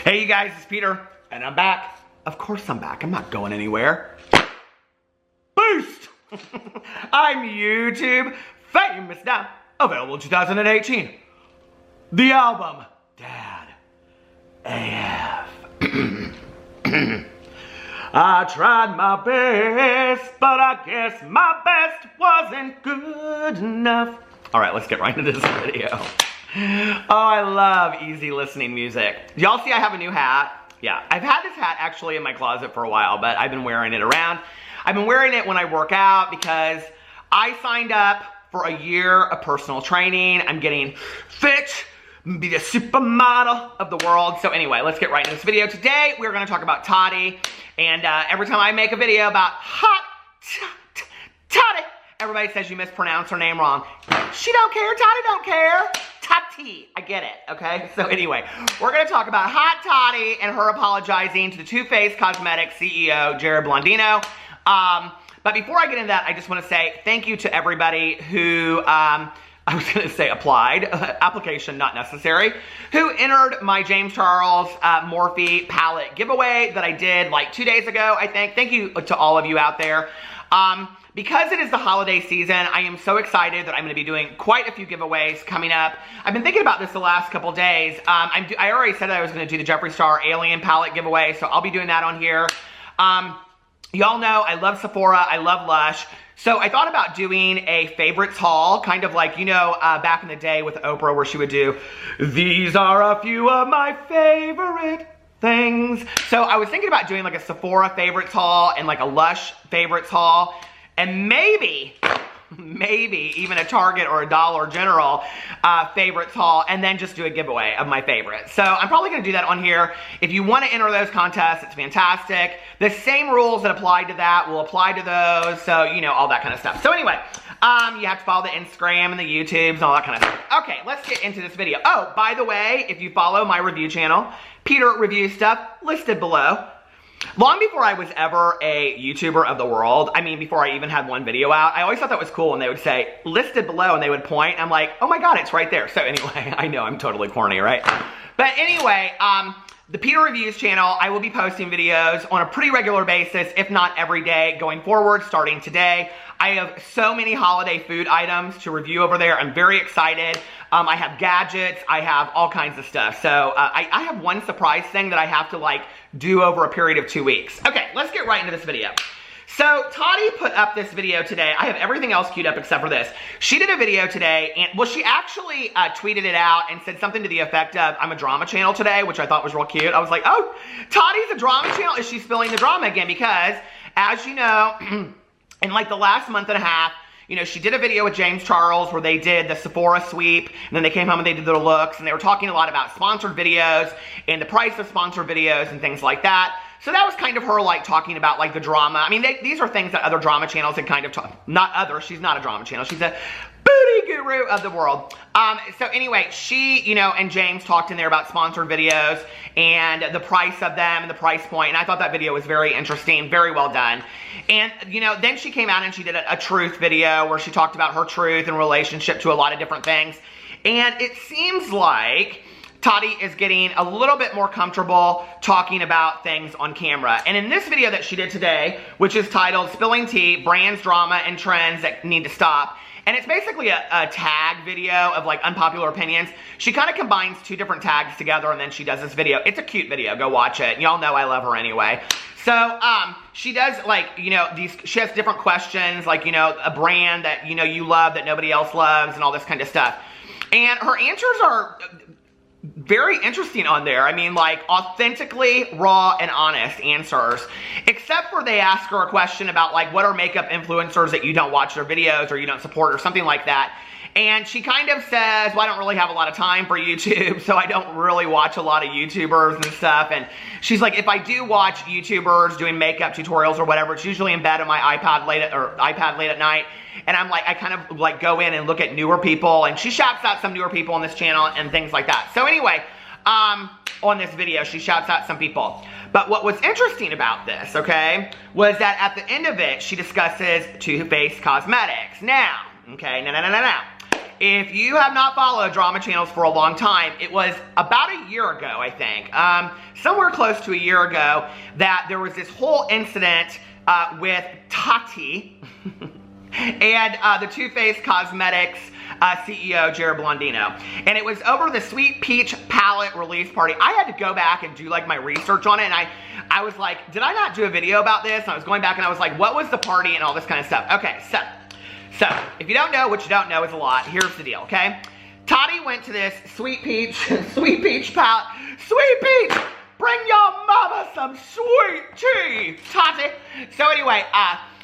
Hey you guys, it's Peter, and I'm back. Of course I'm back, I'm not going anywhere. Boost! I'm YouTube famous now, available in 2018. The album, Dad AF. I tried my best, but I guess my best wasn't good enough. All right, let's get right into this video. Oh, I love easy listening music. Y'all see I have a new hat? Yeah, I've had this hat actually in my closet for a while, but I've been wearing it around. I've been wearing it when I work out because I signed up for a year of personal training. I'm getting fit, be the supermodel of the world. So anyway, let's get right into this video. Today, we're gonna talk about Tati. And every time I make a video about hot Tati, everybody says you mispronounced her name wrong. She don't care, Tati don't care. Tati, I get it, okay? So anyway, we're gonna talk about hot Tati and her apologizing to the Too Faced Cosmetics CEO, Jared Blondino. But before I get into that, I just wanna say thank you to everybody who, I was gonna say applied, application not necessary, who entered my James Charles Morphe palette giveaway that I did like 2 days ago, I think. Thank you to all of you out there. Because it is the holiday season, I am so excited that I'm gonna be doing quite a few giveaways coming up. I've been thinking about this the last couple days. I already said that I was gonna do the Jeffree Star Alien palette giveaway, so I'll be doing that on here. Y'all know I love Sephora, I love Lush. So I thought about doing a favorites haul, kind of like, you know, back in the day with Oprah where she would do, these are a few of my favorite things. So I was thinking about doing like a Sephora favorites haul and like a Lush favorites haul. And maybe even a Target or a Dollar General favorites haul, and then just do a giveaway of my favorites. So I'm probably gonna do that on here. If you wanna enter those contests, it's fantastic. The same rules that apply to that will apply to those, so you know, all that kind of stuff. So anyway, you have to follow the Instagram and the YouTubes and all that kind of stuff. Okay, let's get into this video. Oh, by the way, if you follow my review channel, Peter Reviews Stuff, listed below. Long before I was ever a YouTuber of the world, I mean, before I even had one video out, I always thought that was cool when they would say, listed below, and they would point. I'm like, oh my God, it's right there. So anyway, I know I'm totally corny, right? But anyway, the Peter Reviews channel, I will be posting videos on a pretty regular basis, if not every day, going forward, starting today. I have so many holiday food items to review over there. I'm very excited. I have gadgets. I have all kinds of stuff. So I have one surprise thing that I have to like do over a period of 2 weeks. Okay, let's get right into this video. So Tati put up this video today. I have everything else queued up except for this. She did a video today, and well, she actually tweeted it out and said something to the effect of, I'm a drama channel today, which I thought was real cute. I was like, oh, Tati's a drama channel? Is she spilling the drama again? Because, as you know, in like the last month and a half, you know, she did a video with James Charles where they did the Sephora sweep, and then they came home and they did their looks, and they were talking a lot about sponsored videos and the price of sponsored videos and things like that. So that was kind of her like talking about like the drama. I mean, these are things that other drama channels had kind of not other, she's not a drama channel, she's a booty guru of the world. So anyway, she, you know, and James talked in there about sponsored videos and the price of them and the price point, and I thought that video was very interesting, very well done. And, you know, then she came out and she did a truth video where she talked about her truth and relationship to a lot of different things. And it seems like Tati is getting a little bit more comfortable talking about things on camera. And in this video that she did today, which is titled Spilling Tea, Brands, Drama, and Trends That Need to Stop, and it's basically a tag video of like unpopular opinions. She kind of combines two different tags together and then she does this video. It's a cute video, go watch it. Y'all know I love her anyway. So, she does like, you know, she has different questions, like, you know, a brand that, you know, you love that nobody else loves and all this kind of stuff. And her answers are very interesting on there. I mean, like, authentically raw and honest answers, except for they ask her a question about like, what are makeup influencers that you don't watch their videos or you don't support or something like that. And she kind of says, well, I don't really have a lot of time for YouTube, so I don't really watch a lot of YouTubers and stuff. And she's like, if I do watch YouTubers doing makeup tutorials or whatever, it's usually in bed on my iPad late at night. And I'm like, I kind of like go in and look at newer people, and she shouts out some newer people on this channel and things like that. So anyway, on this video, she shouts out some people. But what was interesting about this, okay, was that at the end of it, she discusses Too Faced Cosmetics. Now, okay, now. if you have not followed drama channels for a long time, it was about a year ago, I think, somewhere close to a year ago, that there was this whole incident with Tati and the Too Faced Cosmetics CEO, Jared Blondino. And it was over the Sweet Peach palette release party. I had to go back and do like my research on it, and I was like, did I not do a video about this? And I was going back and I was like, what was the party and all this kind of stuff? Okay, so if you don't know, what you don't know is a lot. Here's the deal, okay? Tati went to this Sweet Peach palette. Sweet Peach, bring your mama some sweet tea, Tati. So anyway,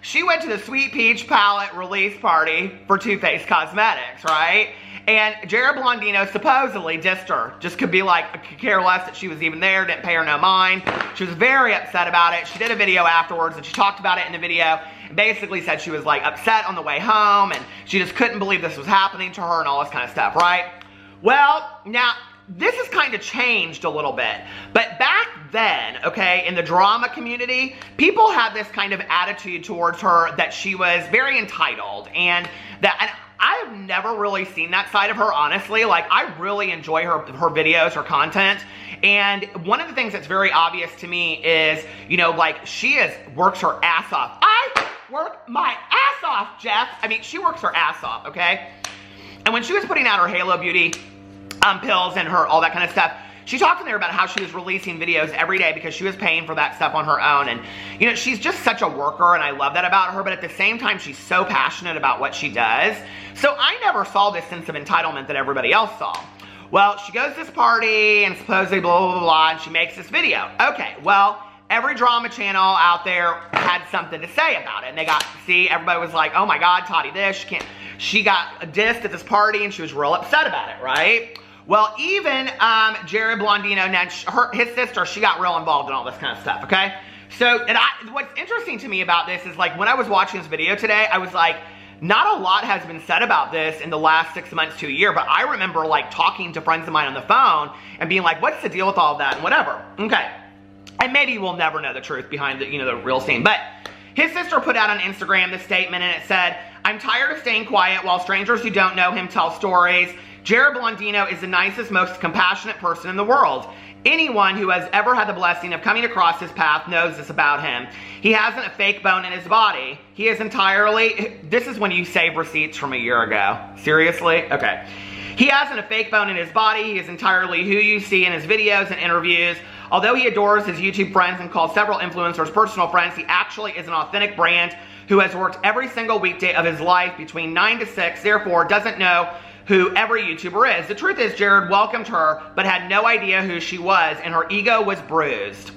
she went to the Sweet Peach palette release party for Too Faced Cosmetics, right? And Jared Blondino supposedly dissed her. Just could be like, could care less that she was even there, didn't pay her no mind. She was very upset about it. She did a video afterwards and she talked about it in the video. Basically said she was like upset on the way home and she just couldn't believe this was happening to her and all this kind of stuff, right? Well, now, this has kind of changed a little bit, but back then, okay, in the drama community, people had this kind of attitude towards her that she was very entitled, and I've never really seen that side of her, honestly. Like, I really enjoy her videos, her content, and one of the things that's very obvious to me is, you know, like, she works her ass off. I work my ass off, Jeff. I mean, she works her ass off, okay? And when she was putting out her Halo Beauty pills and all that kind of stuff, she talked in there about how she was releasing videos every day because she was paying for that stuff on her own. And, you know, she's just such a worker, and I love that about her, but at the same time, she's so passionate about what she does. So I never saw this sense of entitlement that everybody else saw. Well, she goes to this party and supposedly blah, blah, blah, blah, and she makes this video. Okay, well, every drama channel out there had something to say about it. And everybody was like, oh my God, Tati this, she got dissed at this party and she was real upset about it, right? Well, even Jared Blondino, his sister, she got real involved in all this kind of stuff, okay? So, what's interesting to me about this is, like, when I was watching this video today, I was like, not a lot has been said about this in the last 6 months to a year, but I remember, like, talking to friends of mine on the phone and being like, what's the deal with all of that and whatever, okay? And maybe we'll never know the truth behind the, you know, the real scene, but his sister put out on Instagram this statement, and it said, I'm tired of staying quiet while strangers who don't know him tell stories. Jared Blondino is the nicest, most compassionate person in the world. Anyone who has ever had the blessing of coming across his path knows this about him. He hasn't a fake bone in his body. He is entirely, this is when you save receipts from a year ago. Seriously? Okay. He hasn't a fake bone in his body. He is entirely who you see in his videos and interviews. Although he adores his YouTube friends and calls several influencers personal friends, he actually is an authentic brand who has worked every single weekday of his life between 9 to 6, therefore doesn't know who every YouTuber is. The truth is, Jared welcomed her, but had no idea who she was, and her ego was bruised.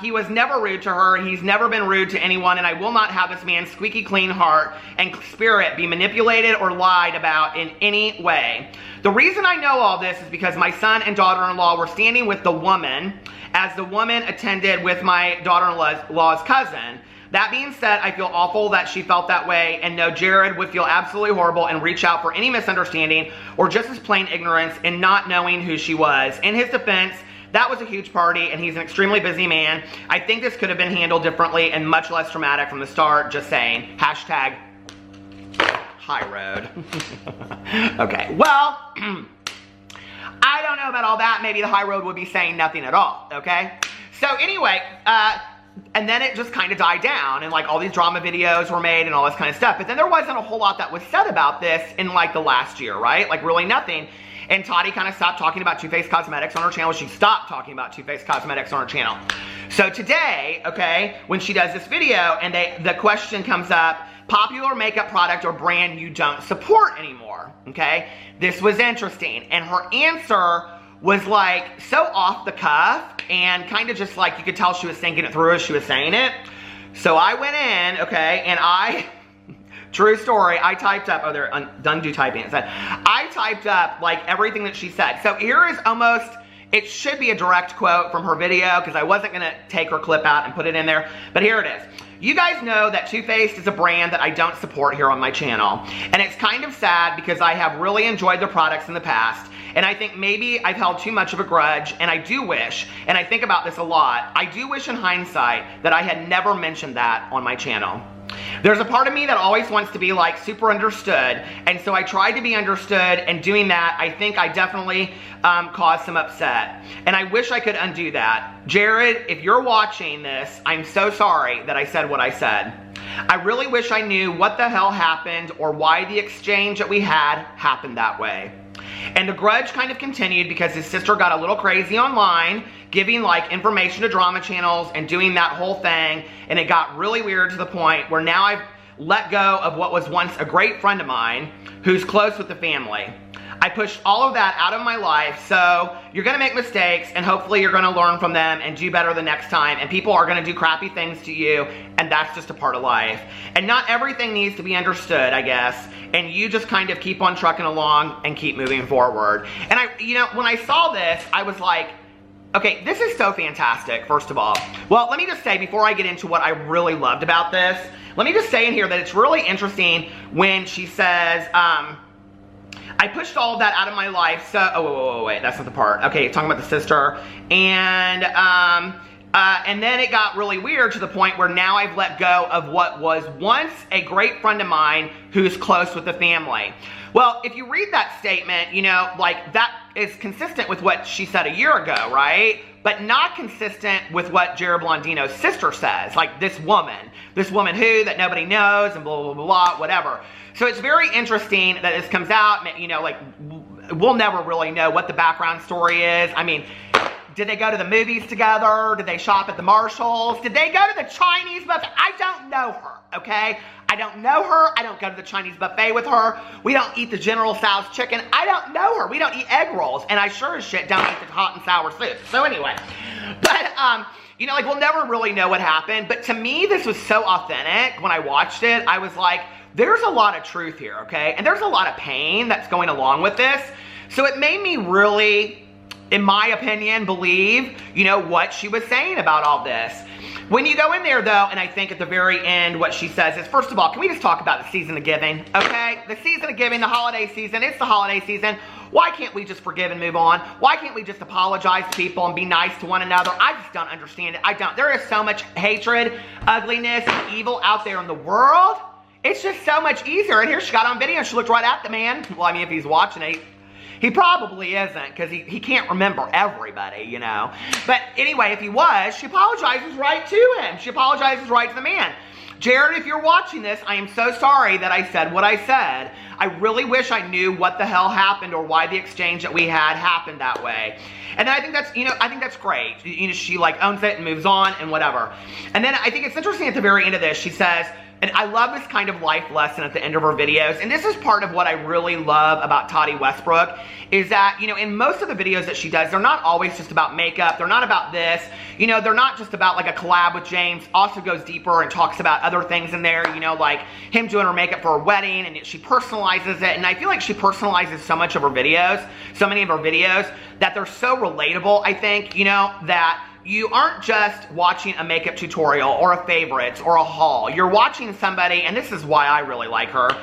He was never rude to her. He's never been rude to anyone, and I will not have this man's squeaky clean heart and spirit be manipulated or lied about in any way. The reason I know all this is because my son and daughter-in-law were standing with the woman as the woman attended with my daughter-in-law's cousin. That being said, I feel awful that she felt that way, and know Jared would feel absolutely horrible and reach out for any misunderstanding or just as plain ignorance in not knowing who she was. In his defense, that was a huge party, and he's an extremely busy man. I think this could have been handled differently and much less traumatic from the start. Just saying. Hashtag high road. Okay, well, I don't know about all that. Maybe the high road would be saying nothing at all, okay? So anyway, and then it just kind of died down, and like all these drama videos were made and all this kind of stuff. But then there wasn't a whole lot that was said about this in like the last year, right? Like really nothing. And Tati kind of stopped talking about Too Faced Cosmetics on her channel. She stopped talking about Too Faced Cosmetics on her channel. So today, okay, when she does this video and the question comes up, popular makeup product or brand you don't support anymore, okay? This was interesting. And her answer was like so off the cuff and kind of just like you could tell she was thinking it through as she was saying it. So I went in, okay, and true story, I typed up, oh, they're done do typing. I typed up like everything that she said. So here is almost, it should be a direct quote from her video because I wasn't gonna take her clip out and put it in there, but here it is. You guys know that Too Faced is a brand that I don't support here on my channel. And it's kind of sad because I have really enjoyed their products in the past. And I think maybe I've held too much of a grudge, and I do wish, and I think about this a lot, I do wish in hindsight that I had never mentioned that on my channel. There's a part of me that always wants to be like super understood, and so I tried to be understood, and doing that, I think I definitely caused some upset. And I wish I could undo that. Jared, if you're watching this, I'm so sorry that I said what I said. I really wish I knew what the hell happened or why the exchange that we had happened that way. And the grudge kind of continued because his sister got a little crazy online, giving like information to drama channels and doing that whole thing, and it got really weird to the point where now I've let go of what was once a great friend of mine who's close with the family. I pushed all of that out of my life, so you're gonna make mistakes and hopefully you're gonna learn from them and do better the next time, and people are gonna do crappy things to you, and that's just a part of life. And not everything needs to be understood, I guess, and you just kind of keep on trucking along and keep moving forward. And when I saw this, I was like, okay, this is so fantastic, first of all. Well, let me just say, before I get into what I really loved about this, let me just say in here that it's really interesting when she says, I pushed all of that out of my life, so, wait, that's not the part. Okay, talking about the sister, and then it got really weird to the point where now I've let go of what was once a great friend of mine who's close with the family. Well, if you read that statement, like that is consistent with what she said a year ago, right? But not consistent with what Jared Blondino's sister says, like this woman who, that nobody knows, and blah, blah, blah, blah, whatever. So it's very interesting that this comes out, like, we'll never really know what the background story is. I mean, did they go to the movies together? Did they shop at the Marshalls? Did they go to the Chinese buffet? I don't know her, okay? I don't know her. I don't go to the Chinese buffet with her. We don't eat the General Tso's chicken. I don't know her. We don't eat egg rolls. And I sure as shit don't eat the hot and sour soup. So anyway, but, like, we'll never really know what happened. But to me, this was so authentic. When I watched it, I was like, there's a lot of truth here, okay? And there's a lot of pain that's going along with this. So it made me really, in my opinion, believe, what she was saying about all this. When you go in there, though, and I think at the very end, what she says is, first of all, can we just talk about the season of giving, okay? The season of giving, the holiday season, it's the holiday season. Why can't we just forgive and move on? Why can't we just apologize to people and be nice to one another? I just don't understand it. I don't. There is so much hatred, ugliness, and evil out there in the world. It's just so much easier. And here she got on video and she looked right at the man. Well, I mean, if he's watching it, he probably isn't, because he can't remember everybody, But anyway, if he was, she apologizes right to him. She apologizes right to the man. Jared, if you're watching this, I am so sorry that I said what I said. I really wish I knew what the hell happened or why the exchange that we had happened that way. And then I think that's, I think that's great. She like owns it and moves on and whatever. And then I think it's interesting at the very end of this, she says, and I love this kind of life lesson at the end of her videos, and this is part of what I really love about Tati Westbrook, is that, in most of the videos that she does, they're not always just about makeup, they're not about this, they're not just about like a collab with James, also goes deeper and talks about other things in there, like him doing her makeup for her wedding, and she personalizes it, and I feel like she personalizes so much of her videos, so many of her videos, that they're so relatable, I think, that you aren't just watching a makeup tutorial or a favorites or a haul. You're watching somebody, and this is why I really like her,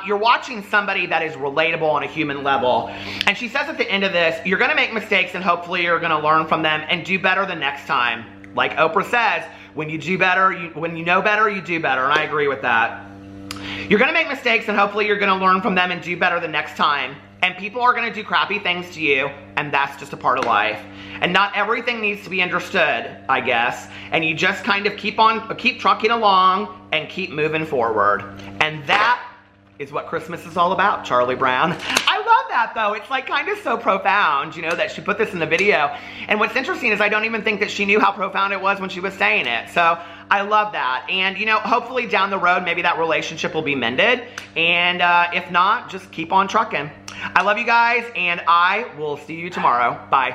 you're watching somebody that is relatable on a human level. And she says at the end of this, you're going to make mistakes and hopefully you're going to learn from them and do better the next time. Like Oprah says, when you do better, when you know better, you do better. And I agree with that. You're going to make mistakes and hopefully you're going to learn from them and do better the next time. And people are going to do crappy things to you, and that's just a part of life. And not everything needs to be understood, I guess. And you just kind of keep trucking along and keep moving forward. And that is what Christmas is all about, Charlie Brown. I love that, though. It's like kind of so profound, that she put this in the video. And what's interesting is I don't even think that she knew how profound it was when she was saying it. So I love that. And, hopefully down the road, maybe that relationship will be mended. And if not, just keep on trucking. I love you guys, and I will see you tomorrow. Bye.